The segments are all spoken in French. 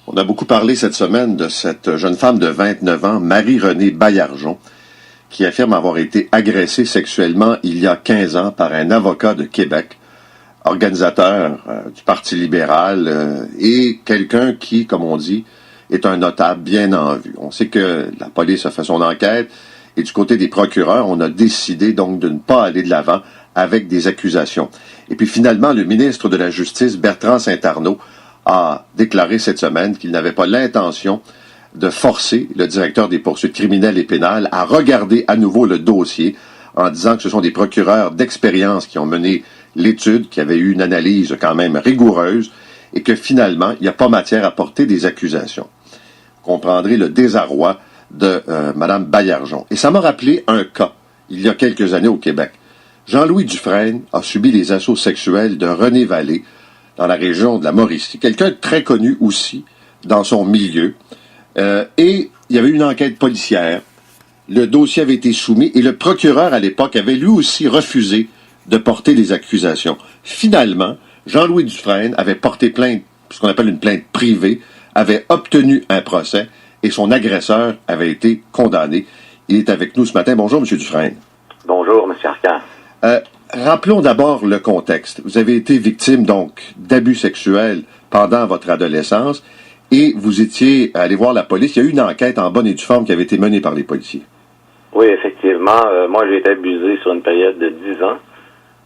On a beaucoup parlé cette semaine de cette jeune femme de 29 ans, Marie-Renée Baillargeon, qui affirme avoir été agressée sexuellement il y a 15 ans par un avocat de Québec, organisateur du Parti libéral et quelqu'un qui, comme on dit, est un notable bien en vue. On sait que la police a fait son enquête et du côté des procureurs, on a décidé donc de ne pas aller de l'avant avec des accusations. Et puis finalement, le ministre de la Justice, Bertrand Saint-Arnaud, a déclaré cette semaine qu'il n'avait pas l'intention de forcer le directeur des poursuites criminelles et pénales à regarder à nouveau le dossier en disant que ce sont des procureurs d'expérience qui ont mené l'étude, qui avaient eu une analyse quand même rigoureuse et que finalement, il n'y a pas matière à porter des accusations. Vous comprendrez le désarroi de Mme Baillargeon. Et ça m'a rappelé un cas, il y a quelques années au Québec. Jean-Louis Dufresne a subi les assauts sexuels de René Vallée dans la région de la Mauricie. Quelqu'un de très connu aussi dans son milieu. Et il y avait une enquête policière. Le dossier avait été soumis et le procureur à l'époque avait lui aussi refusé de porter des accusations. Finalement, Jean-Louis Dufresne avait porté plainte, ce qu'on appelle une plainte privée, avait obtenu un procès et son agresseur avait été condamné. Il est avec nous ce matin. Bonjour, M. Dufresne. Bonjour, M. Arcan. Rappelons d'abord le contexte. Vous avez été victime, donc, d'abus sexuels pendant votre adolescence et vous étiez allé voir la police. Il y a eu une enquête en bonne et due forme qui avait été menée par les policiers. Oui, effectivement. Moi, j'ai été abusé sur une période de 10 ans.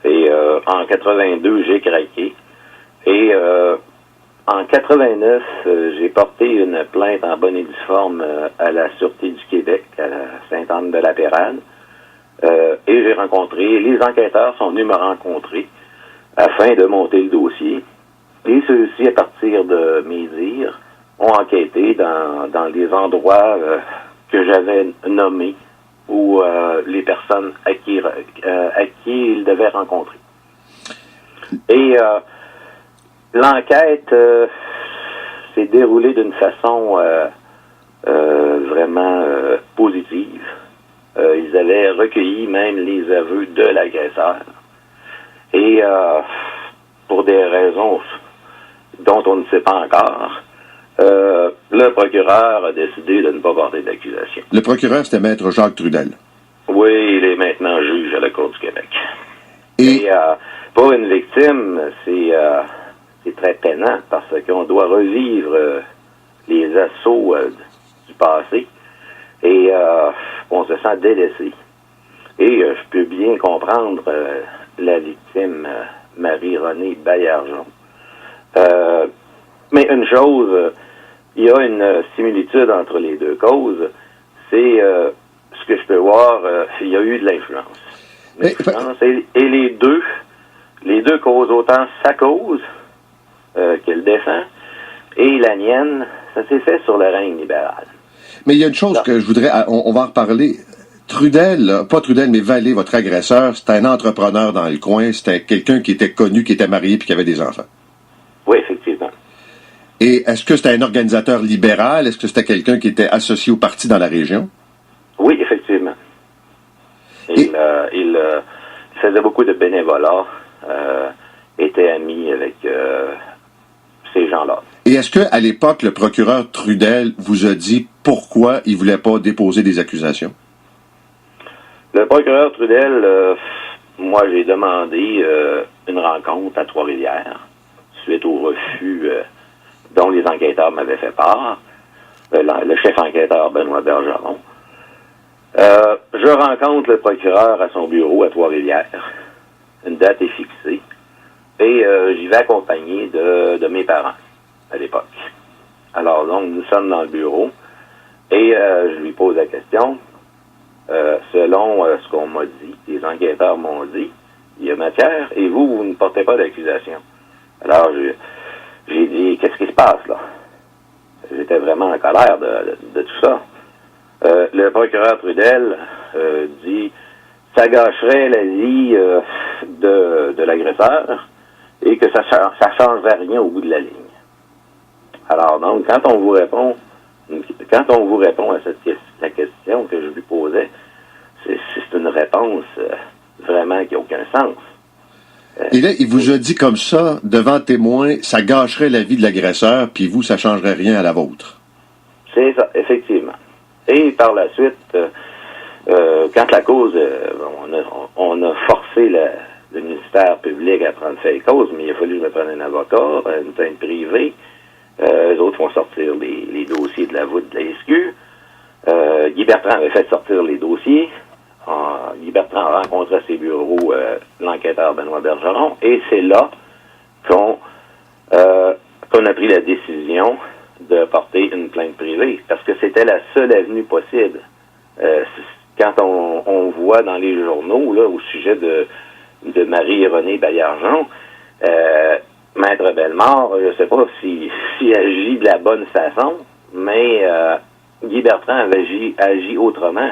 Et en 82, j'ai craqué. Et en 89, j'ai porté une plainte en bonne et due forme à la Sûreté du Québec, à la Sainte-Anne-de-la-Pérade. Et j'ai rencontré, les enquêteurs sont venus me rencontrer afin de monter le dossier. Et ceux-ci, à partir de mes dires, ont enquêté dans les endroits que j'avais nommés ou les personnes à qui ils devaient rencontrer. Et l'enquête s'est déroulée d'une façon vraiment positive. Ils avaient recueilli même les aveux de l'agresseur. Et pour des raisons dont on ne sait pas encore, le procureur a décidé de ne pas porter d'accusation. Le procureur, c'était Maître Jacques Trudel. Oui, il est maintenant juge à la Cour du Québec. Et pour une victime, c'est très peinant parce qu'on doit revivre les assauts du passé et on se sent délaissé. Et je peux bien comprendre la victime, Marie-Renée Baillargeon. Mais une chose, il y a une similitude entre les deux causes, c'est ce que je peux voir, il y a eu de l'influence. Et les deux causent autant sa cause qu'elle défend, et la mienne, ça s'est fait sur le règne libéral. Mais il y a une chose que je voudrais, on va en reparler. Trudel, pas Trudel, mais Vallée, votre agresseur, c'était un entrepreneur dans le coin, c'était quelqu'un qui était connu, qui était marié puis qui avait des enfants. Oui, effectivement. Et est-ce que c'était un organisateur libéral? Est-ce que c'était quelqu'un qui était associé au parti dans la région? Oui, effectivement. Il faisait beaucoup de bénévolat, était ami avec ces gens-là. Et est-ce que à l'époque, le procureur Trudel vous a dit pourquoi il voulait pas déposer des accusations? Le procureur Trudel, moi, j'ai demandé une rencontre à Trois-Rivières suite au refus dont les enquêteurs m'avaient fait part. Le chef enquêteur, Benoît Bergeron. Je rencontre le procureur à son bureau à Trois-Rivières. Une date est fixée. Et j'y vais accompagné de mes parents à l'époque. Alors donc, nous sommes dans le bureau et je lui pose la question. Selon ce qu'on m'a dit, les enquêteurs m'ont dit, il y a matière et vous ne portez pas d'accusation. Alors j'ai dit, qu'est-ce qui se passe là? J'étais vraiment en colère de tout ça. Le procureur Trudel dit, ça gâcherait la vie de l'agresseur et que ça changerait rien au bout de la ligne. Alors donc, quand on vous répond à la question que je lui posais, c'est une réponse vraiment qui n'a aucun sens. Et là, il vous a dit comme ça, devant témoin, ça gâcherait la vie de l'agresseur, puis vous, ça changerait rien à la vôtre. C'est ça, effectivement. Et par la suite, quand la cause, on a forcé le ministère public à prendre fait cause, mais il a fallu que je me prenne un avocat, une plainte privée. Eux autres font sortir les dossiers de la voûte de la SQ. Guy Bertrand avait fait sortir les dossiers. Guy Bertrand rencontrait à ses bureaux l'enquêteur Benoît Bergeron, et c'est là qu'on a pris la décision de porter une plainte privée, parce que c'était la seule avenue possible. Quand on voit dans les journaux là au sujet de Marie-Renée Baillargeon, Maître Bellemare, je ne sais pas s'il agit de la bonne façon, mais Guy Bertrand avait agi autrement.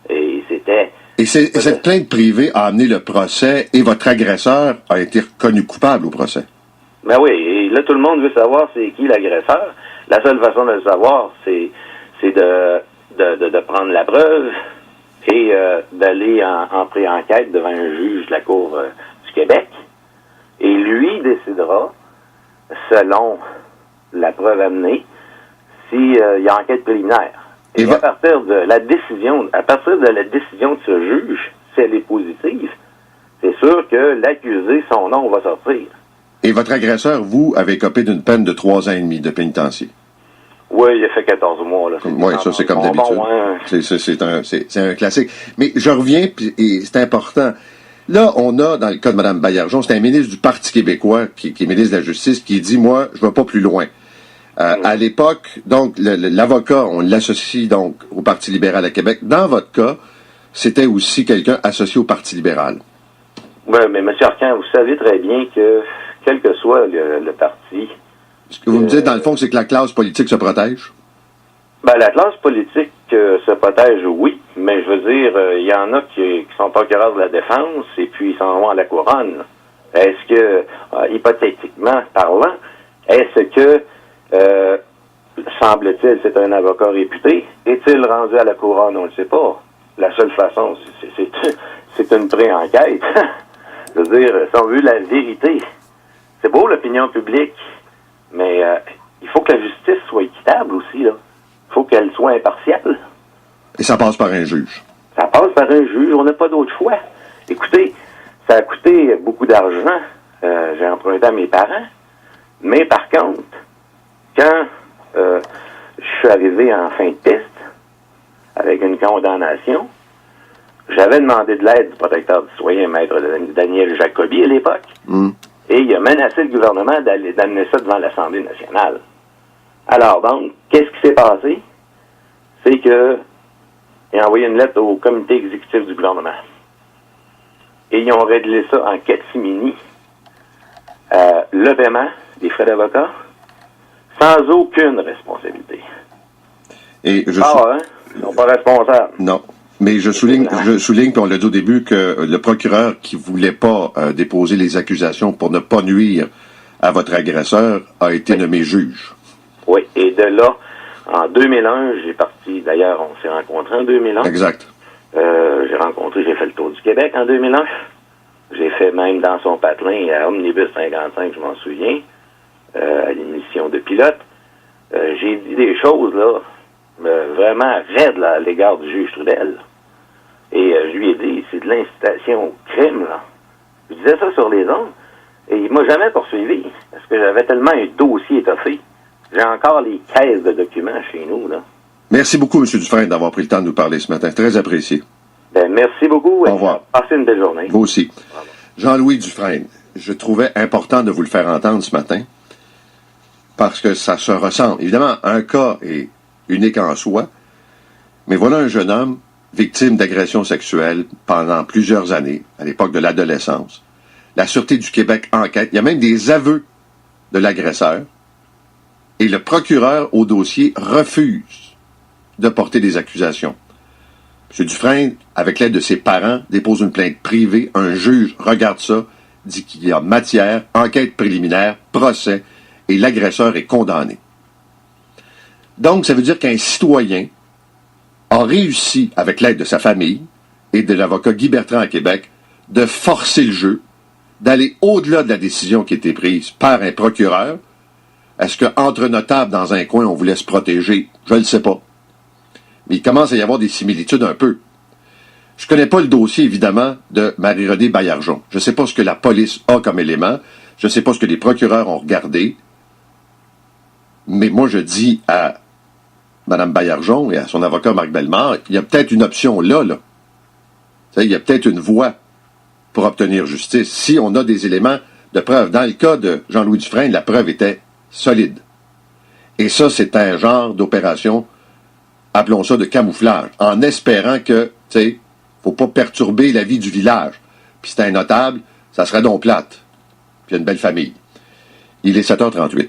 Et c'était... Et cette plainte privée a amené le procès, et votre agresseur a été reconnu coupable au procès. Ben oui, et là, tout le monde veut savoir c'est qui l'agresseur. La seule façon de le savoir, c'est de prendre la preuve et d'aller en pré-enquête devant un juge de la Cour du Québec. Et lui décidera, selon la preuve amenée, s'il y a enquête préliminaire. Et à partir de la décision de ce juge, si elle est positive, c'est sûr que l'accusé, son nom va sortir. Et votre agresseur, vous, avez écopé d'une peine de 3 ans et demi de pénitencier. Oui, il a fait 14 mois. Oui, ça, c'est comme d'habitude. C'est un classique. Mais je reviens, et c'est important. Là, on a, dans le cas de Mme Baillargeon, c'est un ministre du Parti québécois, qui est ministre de la Justice, qui dit, moi, je ne vais pas plus loin. À l'époque, donc, l'avocat, on l'associe donc au Parti libéral à Québec. Dans votre cas, c'était aussi quelqu'un associé au Parti libéral. Oui, mais M. Arcan, vous savez très bien que, quel que soit le parti... Ce que vous me dites, dans le fond, c'est que la classe politique se protège? Ben, la classe politique se protège, oui, mais je veux dire, il y en a qui sont procureurs de la défense et puis ils s'en vont à la couronne. Est-ce que, hypothétiquement parlant, est-ce que, semble-t-il, c'est un avocat réputé? Est-il rendu à la couronne? On ne le sait pas. La seule façon, c'est une pré-enquête. Je veux dire, si on veut la vérité, c'est beau l'opinion publique, mais il faut que la justice soit équitable aussi, là. Il faut qu'elle soit impartiale. Et ça passe par un juge. Ça passe par un juge, on n'a pas d'autre choix. Écoutez, ça a coûté beaucoup d'argent. J'ai emprunté à mes parents. Mais par contre, quand je suis arrivé en fin de piste, avec une condamnation, j'avais demandé de l'aide du protecteur du citoyen, maître Daniel Jacobi à l'époque, et il a menacé le gouvernement d'amener ça devant l'Assemblée nationale. Alors donc, qu'est-ce qui s'est passé? C'est que il a envoyé une lettre au comité exécutif du gouvernement. Et ils ont réglé ça en catimini. Le paiement des frais d'avocat, sans aucune responsabilité. Et ils sont pas responsables. Non. Mais je souligne, puis on l'a dit au début, que le procureur qui voulait pas déposer les accusations pour ne pas nuire à votre agresseur a été nommé juge. Oui, et de là, en 2001, j'ai parti, d'ailleurs, on s'est rencontrés en 2001. Exact. J'ai fait le tour du Québec en 2001. J'ai fait même dans son patelin à Omnibus 55, je m'en souviens, à l'émission de pilote. J'ai dit des choses, là, vraiment raides là, à l'égard du juge Trudel. Et je lui ai dit, c'est de l'incitation au crime, là. Je disais ça sur les ondes, et il m'a jamais poursuivi, parce que j'avais tellement un dossier étoffé. J'ai encore les caisses de documents chez nous, là. Merci beaucoup, M. Dufresne, d'avoir pris le temps de nous parler ce matin. Très apprécié. Ben, merci beaucoup. Au revoir. Passez une belle journée. Vous aussi. Jean-Louis Dufresne, je trouvais important de vous le faire entendre ce matin, parce que ça se ressemble. Évidemment, un cas est unique en soi, mais voilà un jeune homme victime d'agression sexuelle pendant plusieurs années, à l'époque de l'adolescence. La Sûreté du Québec enquête. Il y a même des aveux de l'agresseur. Et le procureur au dossier refuse de porter des accusations. M. Dufresne, avec l'aide de ses parents, dépose une plainte privée. Un juge regarde ça, dit qu'il y a matière, enquête préliminaire, procès, et l'agresseur est condamné. Donc, ça veut dire qu'un citoyen a réussi, avec l'aide de sa famille et de l'avocat Guy Bertrand à Québec, de forcer le jeu d'aller au-delà de la décision qui a été prise par un procureur. Est-ce qu'entre notables, dans un coin, on voulait se protéger? Je ne le sais pas. Mais il commence à y avoir des similitudes un peu. Je ne connais pas le dossier, évidemment, de Marie-Renée Baillargeon. Je ne sais pas ce que la police a comme élément. Je ne sais pas ce que les procureurs ont regardé. Mais moi, je dis à Mme Baillargeon et à son avocat Marc Bellemare, il y a peut-être une option là. Il y a peut-être une voie pour obtenir justice. Si on a des éléments de preuve. Dans le cas de Jean-Louis Dufresne, la preuve était solide. Et ça, c'est un genre d'opération, appelons ça de camouflage, en espérant que, tu sais, faut pas perturber la vie du village. Puis c'est un notable, ça serait donc plate. Puis il y a une belle famille. Il est 7h38.